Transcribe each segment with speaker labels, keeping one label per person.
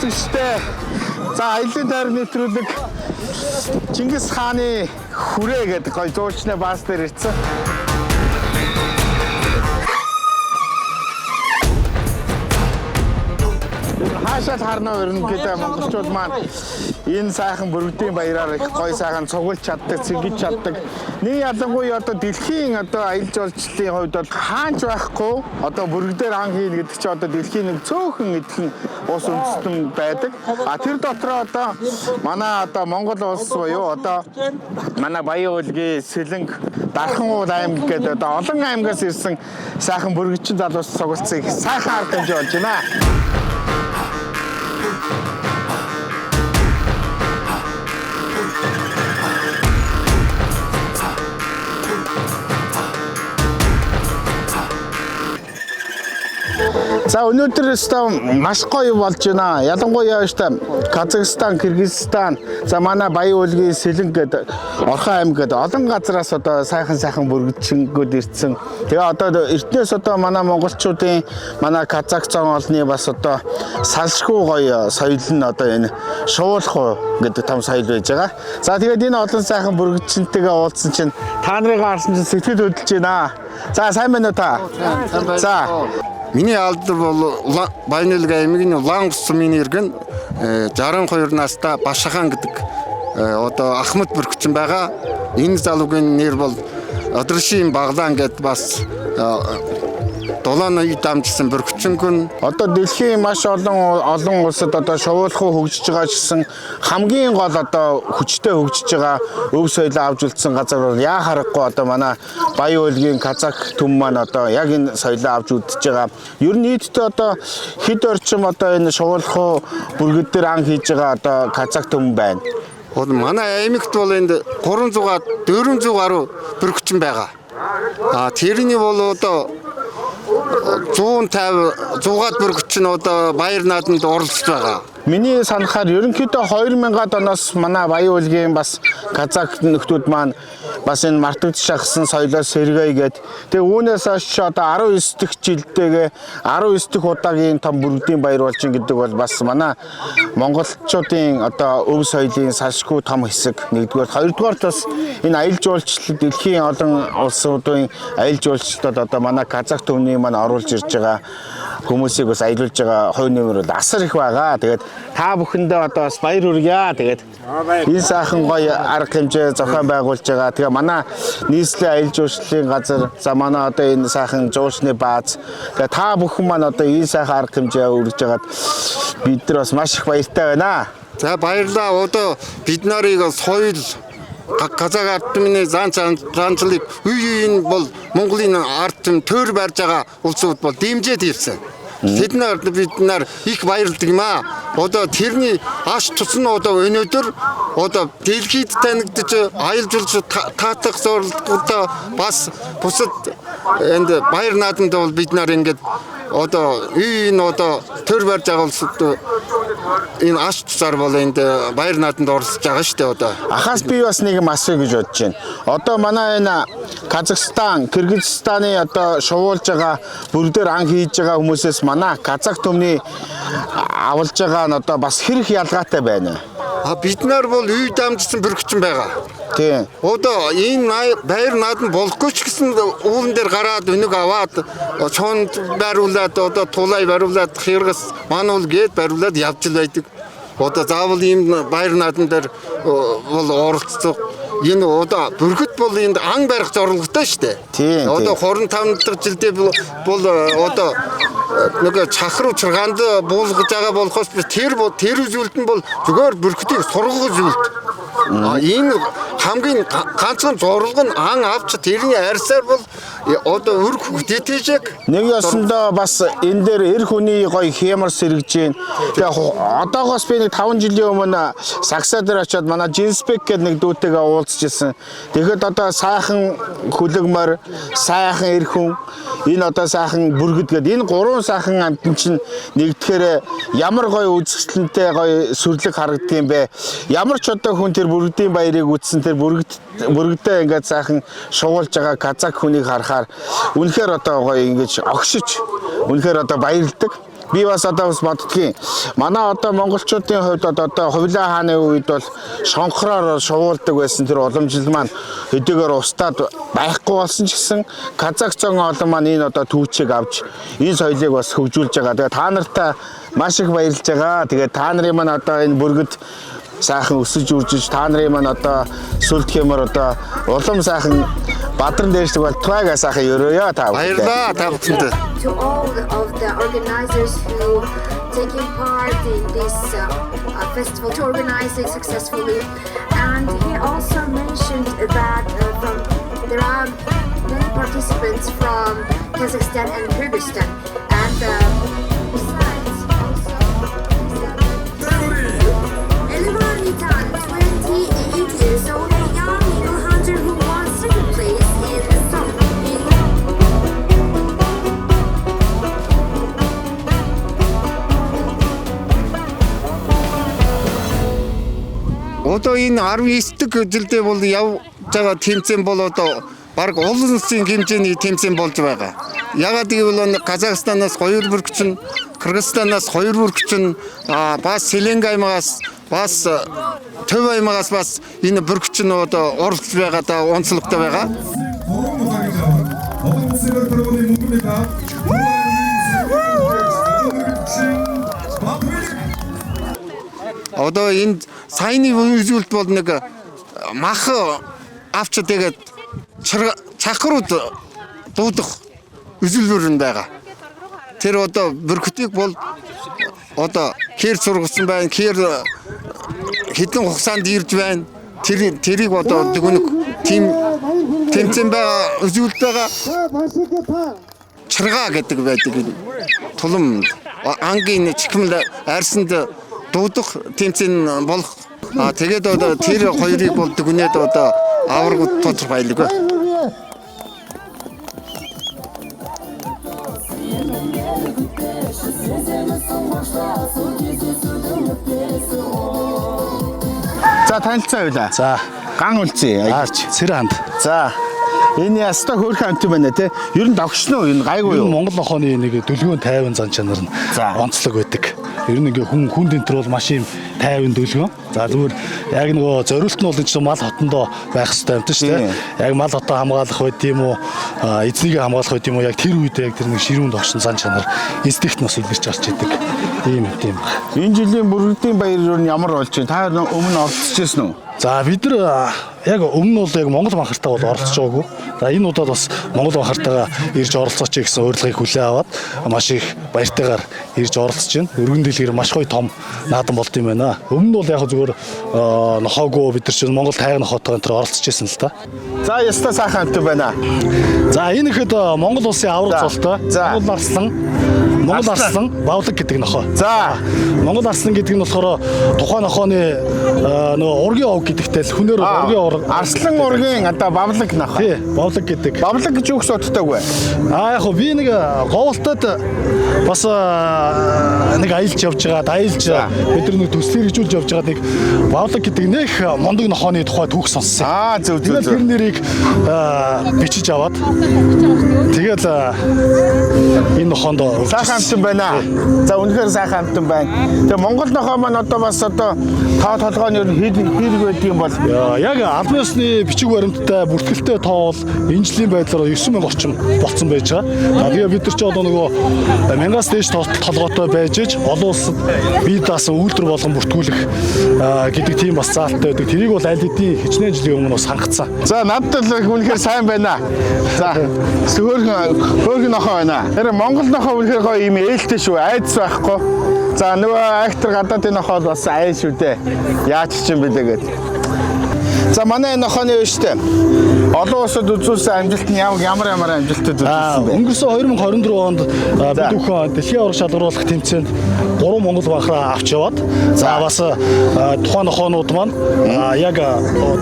Speaker 1: үзэгчтэй. За аялын тойрог нэвтрүүлэг Чингис хааны хүрээ гэдэг гоё зуучны баас дээр ирсэн. Хаашаад харна ерөнхийдөө монголчууд маань энэ сайхан бүргэдийн баяраар их гоё сайхан цуглаж чаддаг, цэгж чаддаг. Нэг ялангуяа одоо дэлхийн одоо аялал жуулчлалын хувьд бол хаач байхгүй одоо бүргэдээр ан хийн гэдэг чинь одоо дэлхийн нэг цөөхөн эдхэн ус үндэстэн байдаг. А тэр дотроо одоо манай одоо Монгол улс буюу одоо манай Баян уулгийн Сэлэнг, Дархан аймаг гэдэг одоо олон аймагаас ирсэн сайхан бүргэдчин залуус цугалцыг сайхан арга хэмжээ болж байна. За өнөөдөр өстө маш гоё болж байна. Ялангуяа өстө Казахстан, Кыргызстан, за манай Баян уулгийн Сэлэнг гэдэг Орхон аймаг гэдэг олон газараас одоо сайхан бүргэдчингүүд ирсэн. Тэгээ одоо эртнээс одоо манай монголчуудын манай Казах зан олны бас одоо салшгүй гоё соёл нь одоо энэ шуулах гэдэг том соёл байж байгаа. За тэгээд энэ олон сайхан бүргэдчинтэйгээ уулзсан чинь та нарыг харсан чинь сэтгэл хөдлөж байна. За сайн байна уу та? За
Speaker 2: миний алдар бол Баян уулгийн аймгийн Улаан сумын иргэн 62 настай Башахан гэдэг одоо Ахмад бүрхчин байгаа. Энэ залуугийн нэр бол Одршийн Баглаан гэд бас долооны дамжсан бүрхчингүн.
Speaker 1: Одоо дэлхийн маш олон улсад одоо шуулхуу хөгжиж байгаа гэсэн хамгийн гол одоо хүчтэй хөгжиж байгаа өв соёлоо авч үлдсэн газар бол яа харахгүй одоо манай Баян уулгийн Казах түмэн маань одоо яг энэ соёлоо авч үлдэж байгаа. Ер нь нийтдээ одоо хэд орчим одоо энэ шуулхуу бүргэд дээр ан хийж байгаа одоо Казах түмэн байна.
Speaker 2: Манай аймагт бол энд 300 гаруй бүрхчин байгаа. Тэрний бол одоо 150 бүрхчин одоо Баяр наадамд оролцож байгаа.
Speaker 1: Миний санахаар ерөнхийдөө 2000-ад оноос манай Баян уулгийн бас Казах нөхдүүд маань бас энэ мартагдж ахсан соёлоос сэргээгээд тэгээ үүнээс хойш одоо 19 дэх жилдээ 19 дэх удаагийн том бүргэдийн баяр болж ин гэдэг бол бас манай монголчуудын одоо өв соёлын салшгүй том хэсэг. Нэгдүгээр, хоёрдугаар бас энэ аялал жуулчлал дэлхийн олон улсуудын аялал жуулчлалд одоо манай Казах түмний маань оруулж ирж байгаа хүмүүсийг бас аялуулж байгаа хувь нэмэр бол асар их байгаа. Тэгээд та бүхэндээ одоо бас баяр хүргье. Тэгээд энэ сайхан гоё арга хэмжээ зохион байгуулж байгаа. Тэгээ манай нийслэлийн аялал жуулчлалын газар, за манай одоо энэ сайхан жуулчны бааз. Тэгээ та бүхэн маань одоо энэ сайхан арга хэмжээ үргэж байгаад бид нар бас маш их баяртай байна.
Speaker 2: За баярлалаа. Одоо бид нарыг соёл Казах ард түмний зан чанарыг үеийн бол Монголын ард түмэн төр барьж байгаа улсууд бол дэмжиж ирсэн. Бид нар их баярлдаг юм аа. Одоо тэрний аш тус нь одоо өнөөдөр одоо дэлхийд танигдж аялал жуулчлал таатах зорилготой бас бусад энд Баяр наадамд бол бид нар ингээд одоо энэ одоо төр барьж байгаа улсууд энэ аш тусаар бол энд Баяр наадамд оролцож байгаа шүү дээ одоо.
Speaker 1: Ахаас би бас нэг юм асууя гэж бодож байна. Одоо манай энэ Казахстан, Кыргызстаны одоо шуулж байгаа бүрдээр ан хийж байгаа хүмүүсээс манай Казах түмний авалж байгаа нь одоо бас хэрэг ялгаатай байна.
Speaker 2: Бид нар бол үй дамжсан бүрхчин байгаа.
Speaker 1: Тийм.
Speaker 2: Одоо энэ Баяр наадам болохгүй ч гэсэн уулан дээр гараад өнөг аваад чонд байруулад одоо тулай байруулад хэрэгс мануул гээд байруулад явж л байдаг. Одоо заавал ийм Баяр наадам дээр бол оролцох. Энэ одоо бүргэд бол энд ан барих зорилготой шүү дээ.
Speaker 1: Тийм.
Speaker 2: Одоо 25 дахь жилдээ бол одоо нэг чахруу чургаанд буулгаж байгаа болохоос тэр зүйлд нь бол зүгээр бүргэдийг сургах зүйлд. Энэ хамгийн ганцхан зорилго нь ан авч тэрний арьсаар бол одоо өр хөвгдэтэж
Speaker 1: нэг ёсондоо бас энэ дээр эр хүний гоё хямар сэргэж гин. Тэгээ одоогоос би нэг 5 жилийн өмнө Сакса дээр очиод манай Жинспек гэдэг нэг дүүтэйгээ уулзж ирсэн. Тэгэхэд одоо сайхан хүлэгмөр, сайхан эр хүн, энэ одоо сайхан бүргэд гэдэг энэ гурван сайхан амтэн чинь нэгдэхээр ямар гоё үзэсгэлэнтэй гоё сүрлэг харагддаг юм бэ. Ямар ч одоо хүн тэр бүргэдийн баярыг үзсэн тэр бүргэдээ ингээд сайхан шуулж байгаа Казах хүнийг харахаар үнэхээр одоо гоё ингэж огшиж үнэхээр одоо баярлдаг. би бас одоо бас боддгийн. Манай одоо монголчуудын хувьд одоо Хувилаа хааны үед бол шонхороор шугуулдаг байсан тэр уламжлал маань хэдийгээр устдаад байхгүй болсон ч гэсэн Казак зон олон маань энэ одоо түүчийг авч энэ соёлыг бас хөгжүүлж байгаа. Тэгээ та нартай маш их баярлж байгаа. Тэгээ та нарын маань одоо энэ бүргэд сайхан өсөж үржиж та нарын маань одоо сүлд хэмээр одоо улам сайхан бадран дээршлэг болтугай сайхан өрөөё та.
Speaker 2: Баярлалаа та бүхэнд.
Speaker 3: To all of the organizers who taking part in this festival to organize it successfully. And he also mentioned that there are many participants from Kazakhstan and Kyrgyzstan. And besides, also, Elivani Tan, 28 years old, a young eagle hunter who won second place in the song.
Speaker 2: Одоо энэ 19 дэх жилдээ бол явж байгаа тэмцээн бол одоо баг олон улсын хэмжээний тэмцээн болж байгаа. Ягаад гэвэл Казахстанаас 2 бүркчин, Кыргызстанаас 2 бүркчин, бас Селенга аймагаас, бас Төв аймагаас бас энэ бүркчин одоо оролцож байгаа да онцлогтой байгаа. Одоо энэ саяны үзүүлэлт бол нэг мах авч тэгээд чахрууд дуудах үзүүлбэр нь байгаа. Тэр одоо бүркэтийг бол одоо хэр сургасан байна, хэр хэдэн хугацаанд ирж байна. Тэрийг одоо дүгнэх тийм тэмцээн байгаа үзүүлэлт байгаа. Чарга гэдэг байдаг. Тулам ангийн чихмэл арсанд дуудах тэмцээн болох. Тэгээд одоо тэр хоёрыг бол дүгнээд одоо аваргууд тодорхойлдог.
Speaker 1: За танилцаа байлаа.
Speaker 4: За
Speaker 1: Ган үлцээ.
Speaker 4: Аарч Цэранд.
Speaker 1: За энэ яста хөөрхөн амт юм байна те. Ер нь давхшин уу? Энэ гайгүй
Speaker 4: Ер нь
Speaker 1: юу?
Speaker 4: Монгол нохооны нэг дүлгөөн тайван зан чанар нь
Speaker 1: За.
Speaker 4: онцлог байдаг. Ер нь ингээ хүн дэнтэр бол маш юм тайван дүлгөөн. За зүгээр яг нөгөө зориулт нь бол энэ чинь мал хотондоо байх хэрэгтэй юм шүү дээ. Яг мал хотоо хамгаалах байд юм уу? Эзнийг хамгаалах байд юм уу? Яг тэр үед яг тэр нэг ширүүн тогшин зан чанар инстинкт нас илэрч гарч идэг. Ийм юм байна.
Speaker 1: Энэ жилийн бүргэдийн баяр юу ямар болж байна? Та өмнө оролцож ирсэн үү?
Speaker 4: За бид нар яг өмнө бол яг Монгол банхартаа бол оролцож байгаагүй. За энэ удаад бас Монгол банхартаа ирж оролцооч гэсэн урилгыг хүлээн аваад маш их баяртайгаар ирж оролцож байна. Өргөн дэлгэр маш гоё том наадам болд юм байна. Өмнө нь бол яг зүгээр нохоогүй бид нар чинь Монгол тайган нохоотойгоо энэ оролцож байсан л та.
Speaker 1: За яста сайхан амт байна.
Speaker 4: За энэ ихэд Монгол улсын авраг цолтой Монгол арслан бавлаг гэдэг нохоо.
Speaker 1: За
Speaker 4: Монгол арслан гэдэг нь болохоор тухайн нохооны нөгөө ургийн ов гэдэгтэй л хүнээр ургийн ор
Speaker 1: Арслан ургийн одоо бавлаг нах.
Speaker 4: тий бавлаг гэдэг.
Speaker 1: Бавлаг гэж юу гэж боддог вэ?
Speaker 4: Яг хөө би нэг говьолтод бас нэг аялж явж байгаа. Бид нар нэг төслийг хэрэгжүүлж явж байгаа нэг бавлаг гэдэг нэг мундаг нохооны тухай түүх сонссон.
Speaker 1: Зөв.
Speaker 4: Тэгээд тэр нэрийг бичиж аваад тэгээд энэ нохоонд
Speaker 1: Сайхан амт байна. За үнэхээр сайхан амт байна. Тэгээ Монгол нохоо маань одоо бас одоо тоо толгойн ер нь хэрэг байдаг юм бол
Speaker 4: яг албан ёсны бичиг баримттай бүртгэлтэй тоо бол энэ жилийн байдлаар 9000 орчим болсон байж байгаа. Тэгээ бид нар ч одоо нөгөө 1000-аас дээш толгойтой байж ич олон улсад бие даасан үйлдвэр болгон бүртгүүлэх гэдэг тийм бас заалттай байдаг. Тэрийг бол аль хэдийн хичнээн жилийн өмнө бас хангацсан.
Speaker 1: за надад л үнэхээр сайн байна. За хөөрхөн нохоо байна. Тэр Монгол нохоо үнэхээр гоё юм ээлтэй шүү. Айдас байхгүй. За нөгөө актер гадаадын нохоо бас айн шүү дээ. Яаж ч юм бэлээ гээд. За манай нохооны өштэй. Олон улсад үзүүлсэн амжилт нь ямар амжилтад үзүүлсэн бэ?
Speaker 4: Өнгөрсөн 2024 онд бид бүхэн дэлхийн аварга шалгаруулах тэмцээнд 3 Монгол банхраа авч яваад за бас тухайн нохоонууд маань яг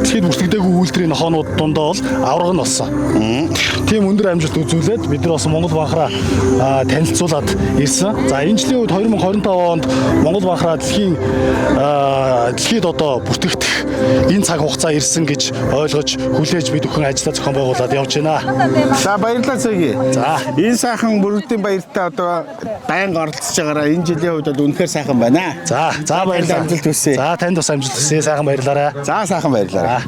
Speaker 4: дэлхийд бүртгэдэггүй үйлдвэрийн нохоонууд дундаа бол авраг нь болсон. Тийм өндөр амжилт үзүүлээд бид нар бас Монгол банхраа танилцуулаад ирсэн. За энэ жилийн үед 2025 онд Монгол банхраа дэлхийд одоо бүртгэгдэх энэ цаг хугацаа ирсэн гэж ойлгож хүлээж бид бүхэн ажиллаа зохион байгуулад явж байна.
Speaker 1: За баярлалаа Цэги.
Speaker 4: За.
Speaker 1: Энэ сайхан бүрдийн баяртай одоо байнга оролцож байгаараа энэ жилийн хувьд бол үнэхээр сайхан байна.
Speaker 4: За баярлалаа.
Speaker 1: амжилт хүсье.
Speaker 4: За танд бас амжилт хүсье. Сайхан баярлалаа.
Speaker 1: За сайхан баярлалаа.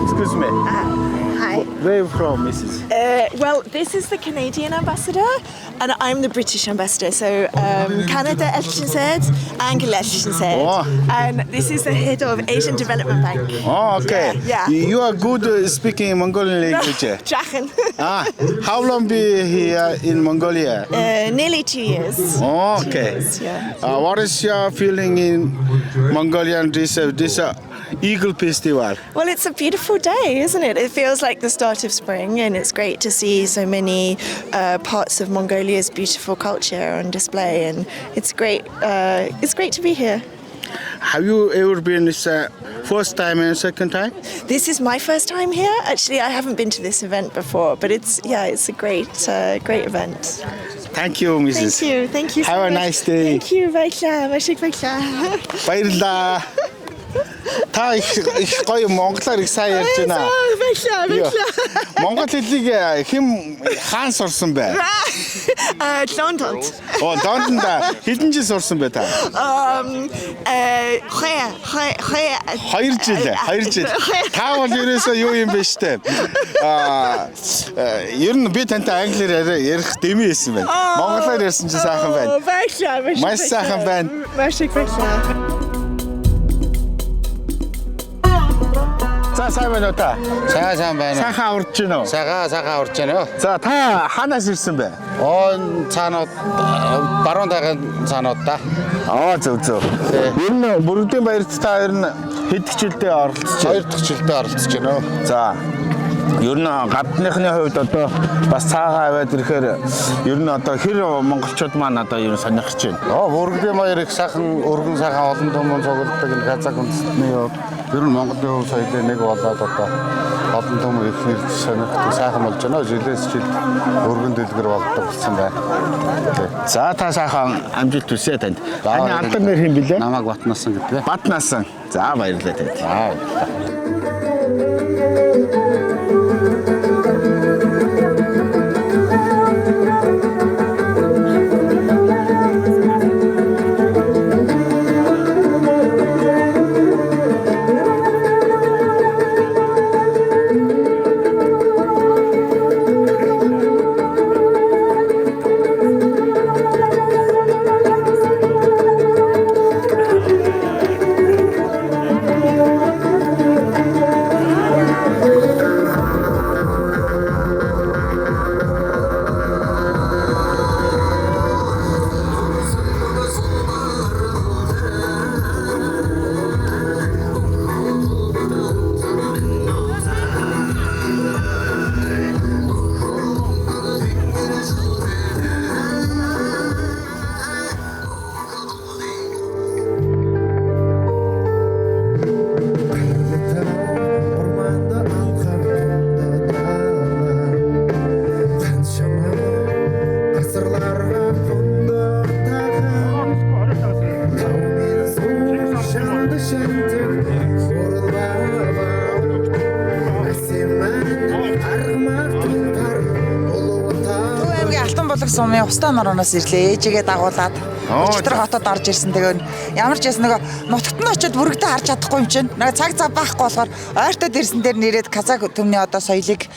Speaker 1: Excuse me.
Speaker 5: Hi.
Speaker 1: Where are you from, Mrs.?
Speaker 5: Well, this is the Canadian ambassador, and I'm the British ambassador. So Canada Elchinsaid, Angela Elchinsaid,
Speaker 1: Oh.
Speaker 5: and this is the head of Asian Development Bank.
Speaker 1: Oh, okay.
Speaker 5: Yeah.
Speaker 1: You are good speaking Mongolian language.
Speaker 5: Drachen.
Speaker 1: How long be here in Mongolia?
Speaker 5: Nearly 2 years.
Speaker 1: Oh, okay.
Speaker 5: Yeah.
Speaker 1: What is your feeling in Mongolian this Eagle Festival?
Speaker 5: Well, it's a beautiful day, isn't it? It feels like the start of spring, and it's great to see so many parts of Mongolia's beautiful culture on display, and it's great. It's great to be here.
Speaker 1: Have you ever been this first time and second time?
Speaker 5: This is my first time here. Actually, I haven't been to this event before, but it's a great event.
Speaker 1: Thank you, Mrs.
Speaker 5: Thank you. So
Speaker 1: Have a
Speaker 5: much.
Speaker 1: nice day.
Speaker 5: Thank you, Vaikla. Машиг Vaikla.
Speaker 1: Баярлалаа. Та их гоё монголоор их сайн ярьж байна.
Speaker 5: Vaikla.
Speaker 1: Монгол хэлийг хэн хаан сурсан бэ?
Speaker 5: London.
Speaker 1: Лондонд хэдэн жил сурсан бэ та? 2 жил. Та бол ерөөсөө юу юм бэ штэ. Ер нь би тантай англиар ярих дэмий байсан байна. Монголоор ярьсан чи сайхан байна.
Speaker 5: Vaikla.
Speaker 1: Маш сайхан байна.
Speaker 5: Машиг Vaikla.
Speaker 1: За сайн байна уу та?
Speaker 6: Сайн байна.
Speaker 1: Сайхан урдж байна уу?
Speaker 6: Сайхан урж байна.
Speaker 1: За та ханаас ирсэн бэ?
Speaker 6: Цаанууд баруун тайгын цаанууд та.
Speaker 1: Зөв. Ер нь бүрдийн баярт та ер нь хэд жилдээ оролцож байна?
Speaker 6: 2 дахь жилдээ оролцож байна.
Speaker 1: За. Ер нь гадныхны хувьд одоо бас цаагаа аваад ирэхээр ер нь одоо хэр монголчууд маань одоо ер нь сонирхож байна.
Speaker 6: Бүрдийн баяр их сайхан өргөн сайхан олон түмэн цугладаг энэ Казак үндэстний ер нь Монголын хувь соёлын нэг болоод одоо олон түмэн их нэр сонирхдаг сайхан болж байна. Жилээс жил өргөн дэлгэр болдог болсон байна.
Speaker 1: За та сайхан амжилт хүсье танд. Таны алдар нэр хэм бэлээ?
Speaker 6: Намайг Батнасан гэдэг.
Speaker 1: Батнасан. За баярлалаа танд.
Speaker 7: Сумын устаа нороноос ирлээ. Ээжигээ дагуулад Өчтөр хотод орж ирсэн. Тэгээ ямар ч яс нөгөө нутагт нь очиод бүрэгдээ харж чадахгүй юм чинь. Нөгөө цаг зав байхгүй болохоор ойртод ирсэн дээр нэрээд Казак төмний одоо соёлыг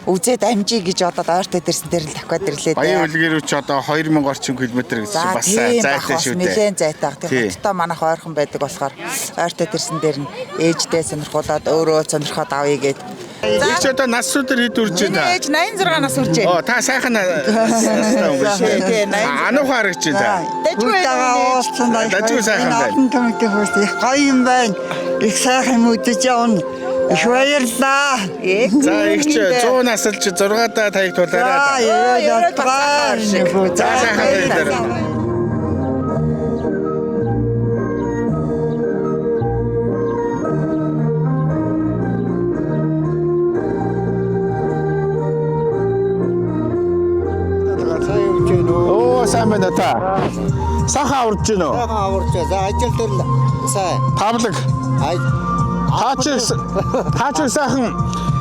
Speaker 7: үзээд амжиг гэж одоо ойртод ирсэн дээр л дахиад ирлээ.
Speaker 1: Баян үлгэрүүч одоо 2000 орчим километр гэсэн чинь бас зайтай шүү дээ.
Speaker 7: Нэлээд зайтай. Тэгээ хоттой манайх ойрхон байдаг болохоор ойртод ирсэн дээр нь ээждээ сонирхуулаад өөрөө сонирхоод авъя гэд.
Speaker 1: Их ч одоо нас өдөр хэд үрж байна?
Speaker 7: Ээж 86 нас үрж байна.
Speaker 1: Та сайхан настай юм биш үү? Ануухан харагч байна. Дажгүй сайхан байна.
Speaker 8: Томтой хөөс их гоё юм байна. Их сайхан мэдэж явна. Их баярлаа.
Speaker 1: За их ч 100 насалж 6 да таяг тулаарай.
Speaker 8: За
Speaker 1: сайхан байна. Сайн байна та. Сайхан аварж гинөө.
Speaker 8: Сайхан аварч. За ажил дээр л
Speaker 2: сайн.
Speaker 1: Тавлаг. Таач сайхан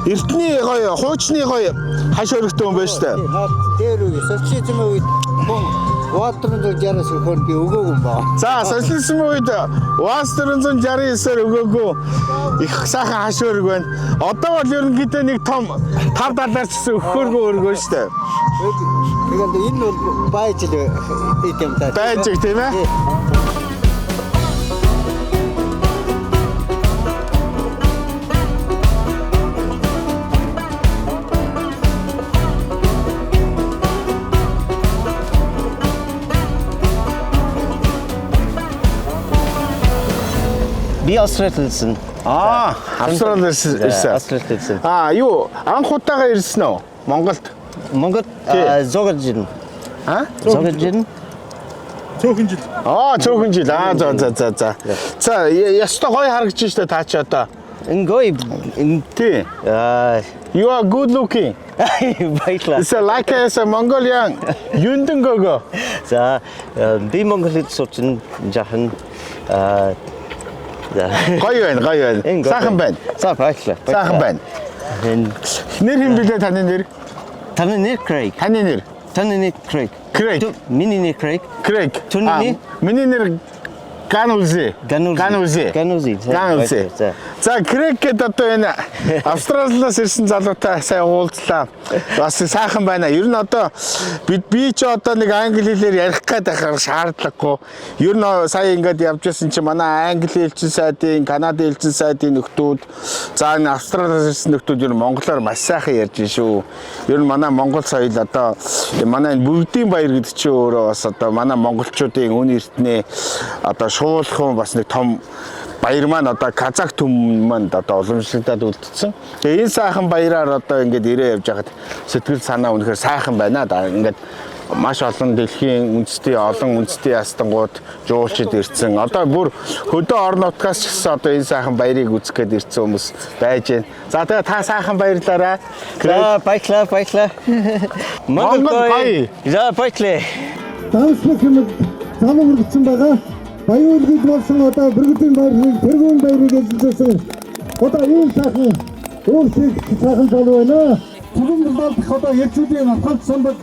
Speaker 1: эртний гоё, хуучны гоё хаш өргөтэй хүн байж таа.
Speaker 2: Дээр үе социализмын үед Ватрын 60-аас өгөхөөр би өгөөгүй юм ба.
Speaker 1: За, социализмын үед УАЗ 469-ээр өгөөгүй их сайхан хаш өрг байна. Одоо бол ерөнхийдөө нэг том $5 гэсэн өгөхөөргүй өргөө шүү дээ.
Speaker 2: Тэгээд энэ бол байж л ийм та.
Speaker 1: Байж их тийм ээ.
Speaker 9: Би Австралисэн.
Speaker 1: Австралисэн.
Speaker 9: Австралисэн.
Speaker 1: Юу анх удаага ирсэн үү? Монголд.
Speaker 9: Монголд зөөгөн жин. Зөөгөн жин.
Speaker 4: Цөөхөн жил.
Speaker 1: Цөөхөн жил. За. За, ястаа гоё харагдаж штэ таа чи одоо.
Speaker 9: Гоё.
Speaker 1: Тий. You are good looking.
Speaker 9: Баярлалаа.
Speaker 1: It's like a Mongolian. Юндэн гого.
Speaker 9: За, би Монголд суучин жахан
Speaker 1: Гоё байна. Сайхан байна.
Speaker 9: Сайхан
Speaker 1: байна. Нэр хэм билээ таны нэр?
Speaker 9: Таны нэр Craig.
Speaker 1: Таны нэр?
Speaker 9: Таны нэр Craig. Миний нэр Craig. Түүний
Speaker 1: миний нэр Ганузи. За, Craig гэдэг одоо энэ Австралиас ирсэн залуутай сайн уулзлаа. Бас сайхан байна. Ер нь одоо би ч одоо нэг англи хэлээр ярих гээд байхаар шаардлагагүй. Ер нь сая ингээд явж байсан чи манай англи хэлчин сайдын, канада хэлчин сайдын нөхдүүд, за энэ Австралиас ирсэн нөхдүүд ер нь монголоор маш сайхан ярьж байна шүү. Ер нь манай монгол соёл одоо манай энэ Бүгдийн баяр гэдэг чи өөрөө бас одоо манай монголчуудын үн эрдэнэ одоо шуулхан бас нэг том баяр маань одоо Казак түмэнд манд одоо уламжлагдаад үлдсэн. Тэгээ энэ сайхан баяраар одоо ингээд ирээ явж байхад сэтгэл санаа үнэхээр сайхан байна да. Ингээд маш олон дэлхийн олон үндэсний ястангууд жуулчид ирсэн. Одоо бүр хөдөө орон нутгаас ч гэсэн одоо энэ сайхан баярыг үзэх гээд ирсэн хүмүүс байж байна. За тэгээ та сайхан баярлаарай.
Speaker 9: Баярлалаа.
Speaker 1: Монгол баяр.
Speaker 9: За баярлалаа.
Speaker 10: Данслах юм замаар гүцэн байгаа. Баян үлгид болсон одоо Бүгдийн баярыг тэргүүн баярыг эзэлсэн. Одоо ийм сайхан өөрсдөө сайхан залуу байна. Түгэнд болдох одоо эрчүүдийн авхалт самбар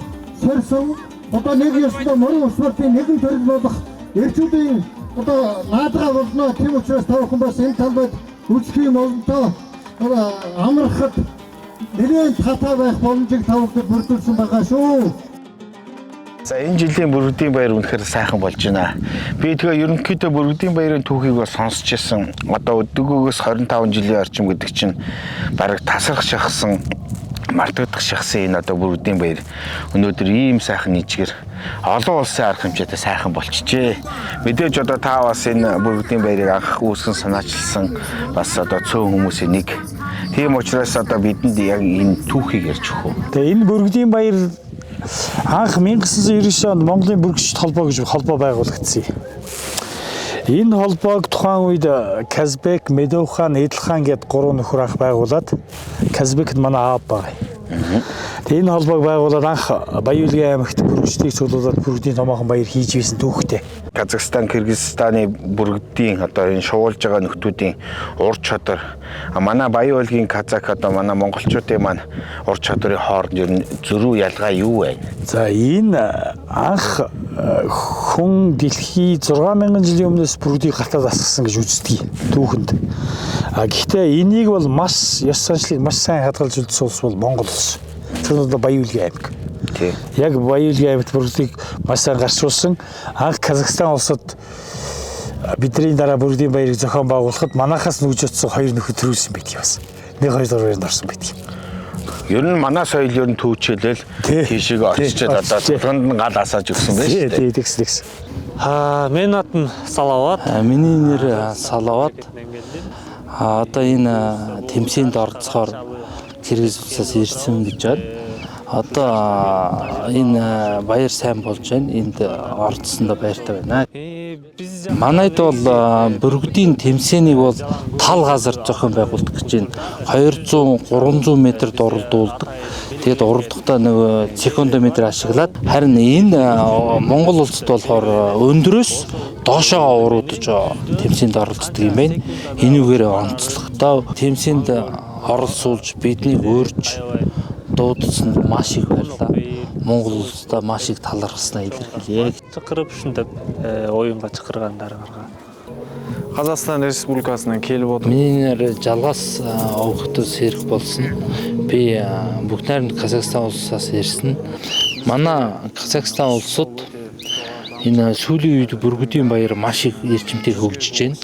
Speaker 10: сэрсэн. Одоо нэг ёстой мөрөн уснуудын нэгэн төрөл болох эрчүүдийн одоо наадгаа болно. Тийм учраас тавхан бас энэ талбайд үзэх юм олонтоо амархад нэлээд хатаа байх боломжийг тавхад бүрдүүлсэн байгаа шүү.
Speaker 1: За энэ жилийн Бүгдийн баяр үнэхээр сайхан болж байна. Би тэгээ ерөнхийдөө Бүгдийн баярын түүхийг бас сонсч ирсэн. Одоо өдөгөөс 25 жилийн орчим гэдэг чинь бараг тасрах шахсан, мартагдах шахсан энэ одоо Бүгдийн баяр өнөөдөр ийм сайхан ижгэр олон улсын арга хэмжээтэй сайхан болчихжээ. Мэдээж одоо та бас энэ Бүгдийн баярыг анх үүсгэн санаачилсан бас одоо цөөн хүмүүсийн нэг. Тийм учраас одоо бидэнд яг энэ түүхийг ярьж өгөх.
Speaker 4: Тэгээ энэ Бүгдийн баяр анх 1999 онд Монголын бүргэгчд холбоо гэж холбоо байгуулагдсан. Энэ холбоог тухайн үед Казбек, Медовхан, Эдлхан гэд гурван нөхөр ах байгуулад Казбект манай аав байгаа. Тэгээ энэ холбоог байгуулад анх Баян-Улгийн аймагт бүргэгчдийг цуглуулад Бүгдийн томоохон баяр хийж байсан түүхтэй.
Speaker 1: Казахстан, Кыргызстаны Бүгдийн одоо энэ шуулж байгаа нөхдүүдийн ур чадвар манай Баян-Улгийн Казак одоо манай монголчуудын маань ур чадварын хооронд ер нь зөрүү ялгаа юу вэ?
Speaker 4: За энэ анх хүн дэлхий 6000 жилийн өмнөөс Бүгдийг гартаад асгасан гэж үздэг түүхэнд. Гэхдээ энийг бол маш ёс заншлыг маш сайн хадгалж үлдсэн улс бол Монгол улс. Тэр нь Баян-Улгийн аймаг. Яг Баян-Улгийн аймагт Бүгдийг маш сайн гарцуулсан. Анх Казахстан улсад бидний дараа Бүгдийн баярыг зохион байгуулахад манайхаас нүгж утсан хоёр нөхөд төрүүлсэн байдаг бас. Нэг хоёр дөрвөнд орсон байдаг.
Speaker 1: Ер нь манай соёл ер нь түүчээлэл тийшээ очичоод одоо тулганд гал асааж өгсөн байж тээ.
Speaker 4: Тий, тэгс.
Speaker 11: Миний над нь Салават. Миний нэр Салават. Одоо энэ тэмцээнд оролцохоор Киргиз улсаас ирсэн гэж байна. Одоо энэ баяр сайн болж байна. Энд оролцсондоо баяртай байна. Манайд бол Бүгдийн тэмцээнийг бол тал газар зохион байгуулдаг гэж байна. 200-300 метрд оролдуулдаг. Тэгээд уралдахдаа нөгөө секундометр ашиглаад харин энэ Монгол улсад болохоор өндрөөс доошоо уруудаж тэмцээнд оролцдог юм байна. Энүүгээр онцлогтой тэмцээнд оролцуулж биднийг өөрч дуудсан маш их баярлалаа. Монгол улстай маш их талархснаа илэрхийлье.
Speaker 12: Corruption'da oyunga çıkarganlar var. Қазақстан Республикасының келіп отыр.
Speaker 11: Миний нэр жалгаас овогтой сэрх болсон. Би бүх найрамд Казахстан улсаас ирсэн. Манай Казахстан улсад энэ сүүлийн үед бүргэдийн баяр маш их эрчимтэй хөгжиж байна.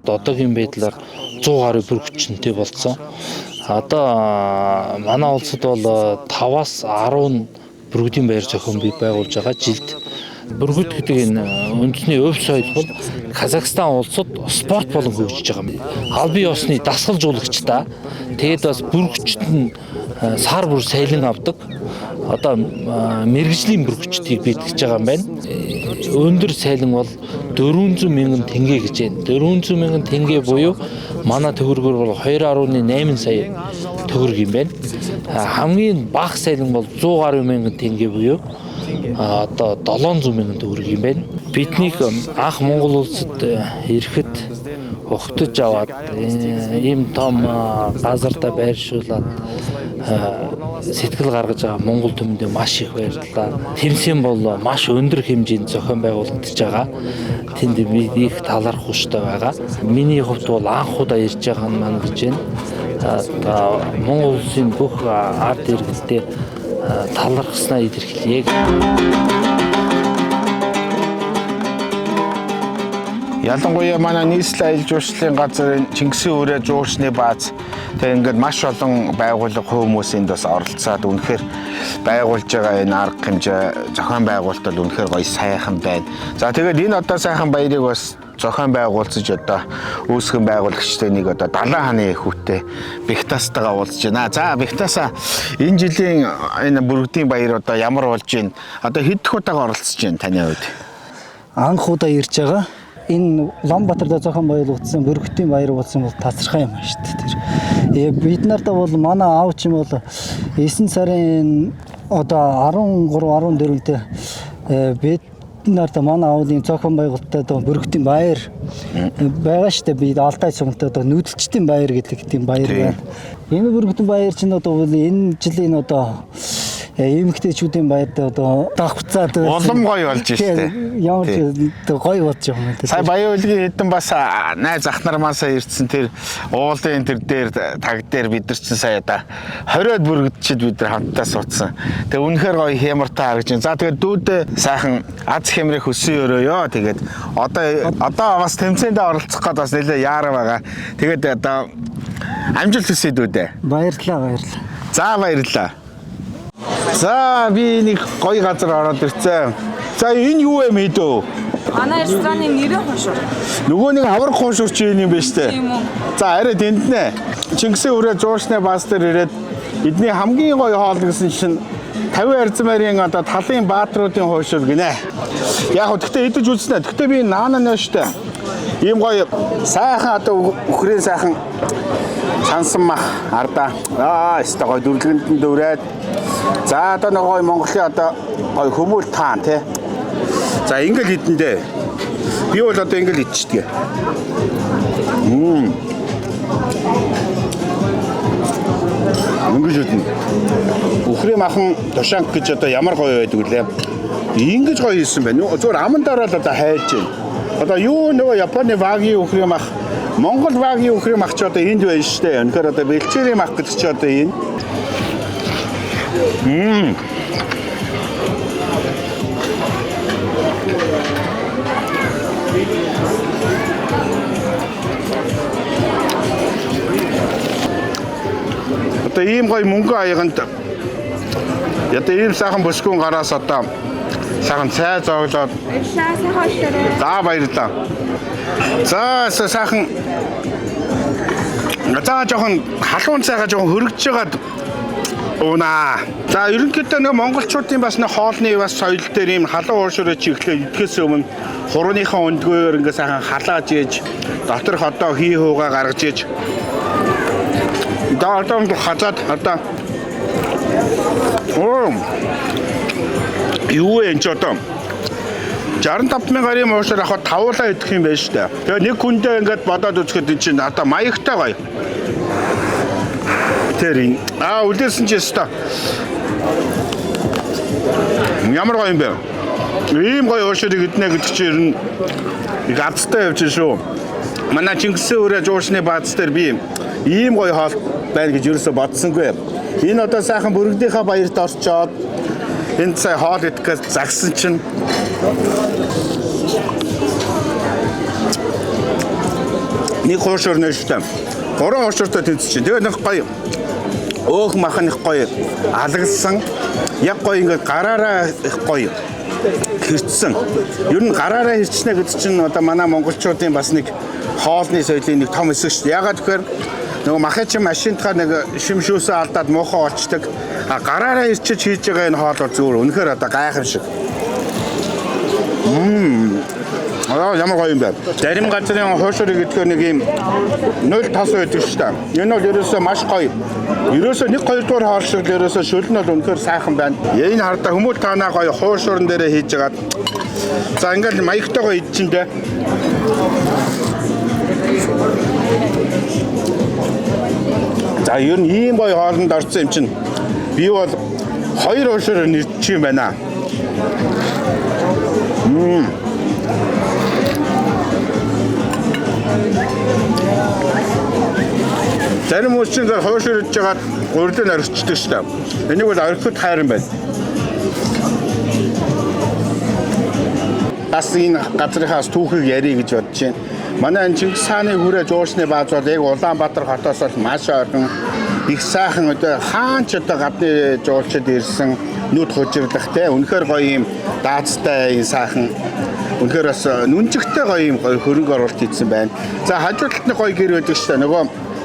Speaker 11: Одоогийн байдлаар 100 гаруй бүргэдчинтэй болсон. Одоо манай улсад бол 5-аас 10 бүргэдийн баяр зохион бий байгуулж байгаа жилд. Бүргэд гэдэг энэ үндэсний өв соёл бол Казахстан улсад спорт болон хөгжиж байгаа юм. Албан ёсны дасгалжуулагч та. Тэгээд бас бүргэдчид нь сар бүр сайлан авдаг. Одоо мэргэжлийн бүргэдчдийг бэлтгэж байгаа юм байна. Өндөр сайлан бол 400 мянган тенге гэж байна. 400 мянган тенге буюу манай төгрөгөөр бол 2.8 сая төгрөг юм байна. Хамгийн бага сайлан бол 100 гаруй мянган тенге буюу одоо 700 мянган төгрөг юм байна. Биднийг анх Монгол улсад ирэхэд өгтөж аваад ийм том газартаа байршуулад сэтгэл гаргаж байгаа Монгол түмэндээ маш их баярлалаа. Тэмцээн бол маш өндөр хэмжээнд зохион байгуулагдаж байгаа. Тэнд би их талархуштай байгаа. Миний хувьд бол анх удаа ирж байгаа нь маань гэж байна. Монгол улсын бүх ард иргэдтэй талархснаа илэрхийлье.
Speaker 1: Ялангуяа манай нийслэл аялал жуулчлалын газрын Чингисийн өрөө жуурчны бааз тэг ингээд маш олон байгууллага хүмүүсэнд бас оролцоод үнэхээр байгуулж байгаа энэ арга хэмжээ зохион байгуулалт бол үнэхээр гоё сайхан байна. За тэгээд энэ одоо сайхан баярыг бас зохион байгуулж одоо үүсгэн байгуулагчтай нэг одоо Далайн хааны хүүтэй Бехтастайгаа уулзж байна. За Бехтасаа энэ жилийн энэ бүргэдийн баяр одоо ямар болж байна? Одоо хэд дэх удаага оролцож байна таны хувьд?
Speaker 10: Анх удаа ирж байгаа. Энэ Улаанбаатарда зохион байгуулагдсан бүргэдийн баяр болсон бол тасархай юм шүү дээ. Бид нарт бол манай аав чинь бол 9 сарын одоо 13 14-нд бид нарт манай аавын зохион байгуулалтад бүргэдийн баяр байгаа шүү дээ. Би Алтай цугтаа одоо нүүдэлчдийн баяр гэдэг тийм баяр байна. Энэ бүргэдийн баяр чинь одоо энэ жилийн одоо эмэгтэйчүүдийн баярд одоо давхцаад
Speaker 1: улам гоё болж штэ.
Speaker 10: Ямар ч гоё болж байгаа юм.
Speaker 1: Сая баян үлгийн хэдэн бас найз ах нар маасаа ирсэн тэр уулын тэр дээр таг дээр бид нар чинь сая да 20-од бүргэдчихэд бид нар хамтдаа суудсан. Тэгээ үнэхээр гоё хямартай харагдаж байна. За тэгээд дүүдээ сайхан аз хямрыг хөсөн өрөөё. Тэгээд одоо бас тэмцээнд оролцох гээд бас нэлээ яараа байгаа. Тэгээд одоо амжилт хүсье дүүдээ.
Speaker 10: Баярлалаа.
Speaker 1: За баярлалаа. За би нэг гоё газар ороод ирцээ. За энэ юу юм хэдөө?
Speaker 13: Манай рестораны нэрийн хуншуур.
Speaker 1: Нөгөө нэг авраг хуншуур чи юм байна штэ.
Speaker 13: Тийм үү.
Speaker 1: За арай тэнднэ. Чингисийн өрөө жуурчны бааз дээр ирээд эдний хамгийн гоё хоол гэсэн чинь 50 арзмарын одоо талын баатруудын хуншуур гинэ. Яг хөө тэгтээ идэж үзснэ. Тэгтээ би наанаа штэ. Ийм гоё сайхан одоо өхрийн сайхан сансан мах ардаа. Өстой гоё дүрлгэнд дүүрээд. За одоо нэг гоё Монголын одоо гоё хүмүүл таан тий. За ингээл идэндээ. Би бол одоо ингээл идчихдэг. Ингэж үтэн. Өхрийн махан тушанг гэж одоо ямар гоё байдаг вүлээ. Ингэж гоё хийсэн байна. Зүгээр амандаараа л одоо хайлж байна. Одоо юу нөгөө Японы вагийн өхрийн мах, Монгол вагийн өхрийн мах ч одоо энд байна штэ. Үнэхээр одоо бэлчээрийн мах гэдэг чи одоо энэ. Одоо ийм гоё мөнгө аяганд одоо ийм сайхан бүсгүйн гараас одоо сайхан цай зоглоод за баярлалаа. За сайхан жоохон халуун цайгаа жоохон хөргөж байгаад уунаа. За ерөнхийдөө нэг монголчуудын бас нэг хоолны бас соёл дээр ийм халуун уушроо чиглэлээ идэхээс өмнө хурууныхаа өндгөөр ингээ сайхан халааж ээж доторх одоо хий хуугаа гаргаж ээж одоо хазаад одоо Юу вэ энэ ч одоо 65,000 гаруй уушаар авах тавуулаа идэх юм байна шүү дээ. Тэгээ нэг хүндээ ингээд бодоод үзэхэд энэ чинь одоо маягтай гоё. Тэр үлдээсэн ч ёстой. Ямар гоё юм бэ? Ийм гоё уушарыг иднэ гэдэг чинь ер нь их азтай явж шүү. Манай Чингисийн өрөө жуушны бааз дээр би ийм гоё хоол байна гэж ерөөсө бодсонгүй. Энэ одоо сайхан бүрэгдийнхаа баярт орчоод энд сая хоол идэхээс загсан чинь нэг хуушур нэрштэй. 3 хуушуртай тэнцэж чинь. Тэгээ нэг гоё өөх махан их гоё алагсан. Яг гоё ингээд гараараа их гоё хэрчсэн. Ер нь гараараа хэрчнэ гэдэг чинь одоо манай монголчуудын бас нэг хоолны соёлын нэг том хэсэг шүү дээ. Ягаад гэхээр нөгөө махачин машинтаа нэг шимшүүсээ алдаад муухай олчдаг. Гараараа ирчиж хийж байгаа энэ хоол бол зүгээр үнэхээр одоо гайхамшиг. Ямар гоё юм бэ? Зарим газрын хуушурыг гэдгээр нэг юм 0.5 байдаг шүү дээ. Энэ бол ерөөсөө маш гоё. Ерөөсөө 1-2 дугаар хоол шиг ерөөсөө шүл нь бол үнэхээр сайхан байна. Энэ хардаа хүмүүс танаа гоё хуушурн дээрээ хийж байгаа. За ингээл маягтайгаа идчихэндээ. За ер нь ийм гоё хоолнд орсон юм чинь би бол 2 уушаар нэрчих юм байна. Зарим хүмүүс ингээд хуушаар идж жагаад урдыг орхичдаг шүү дээ. Энийг бол орхиход хайран байна. Бас энэ газрынхаас түүхийг ярих гэж бодож байна. Манай энэ Чингис хааны хүрээ жуушны бааз бол яг Улаанбаатар хотоос бол маш ойрхон их сайхан одоо хаанч одоо гадны жуулчид ирсэн нүд хужирдахтэй үнэхээр гоё юм даацтай энэ сайхан үнэхээр бас нүнжигтэй гоё юм гоё хөрөнгө оруулалт хийсэн байна. За хажуудалд нэг гоё гэр байдаг шүү дээ. Нөгөө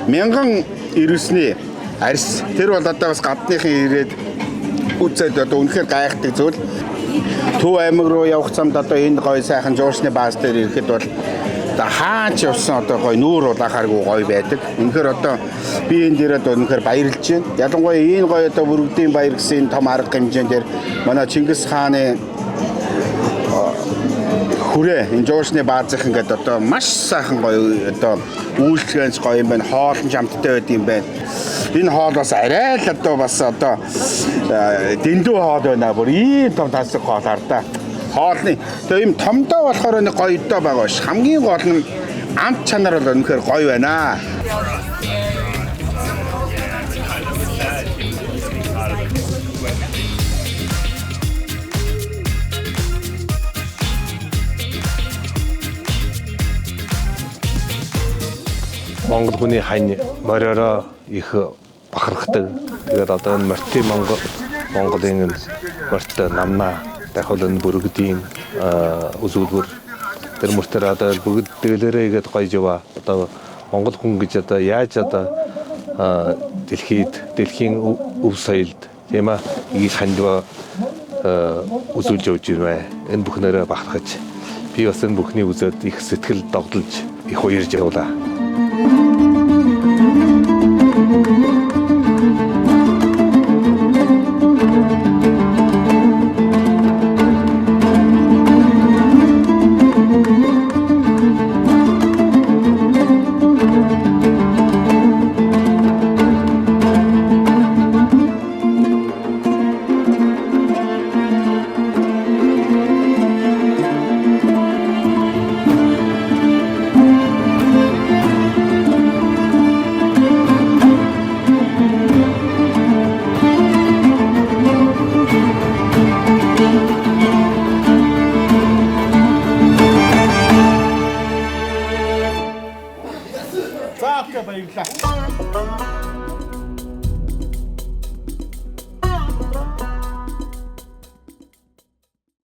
Speaker 1: мянган ирвэсний арьс тэр бол одоо бас гадныхан ирээд үзээд одоо үнэхээр гайхдаг зүйл. Төв аймаг руу явах замд одоо энэ гоё сайхан жуушны бааз дээр ирэхэд бол хаач явсан одоо гоё нүүр улаахааргүй гоё байдаг. Үнэхээр одоо би энэ дээрээ үнэхээр баярлж байна. Ялангуяа энэ гоё одоо бүрэгдийн баяр гэсэн том арга хэмжээнд манай Чингис хааны хүрээ энэ жуушны баазах ингээд одоо маш сайхан гоё одоо үйлчлэгэнс гоё юм байна. Хоол нь хамттай байд юм байна. Энэ хоол бас арай л одоо бас одоо дэндүү хоол байна. Бүр ийм том тасаг хоолаар да. Хоолны тэгээ юм томдоо болохоор нэг гоё доо байгаа ш. Хамгийн гол нь амт чанар бол үнэхээр гоё байна.
Speaker 14: Монгол хүний хань мориороо их бахархдаг. Тэгээд одоо энэ морьтын Монголын морьт намнаа дахиад энэ бүрэгдийн үзүүлбэр тэр мөртөр одоо бүгд дэглэрээ игээд гоё жива. Одоо Монгол хүн гэж одоо яаж одоо дэлхийн өв соёлд тийм аа их хандва үзүүлж явж байна. Энэ бүхнээрээ бахархаж би бас энэ бүхний үзээд их сэтгэл догдолж их уярж явлаа.
Speaker 1: За баярлалаа.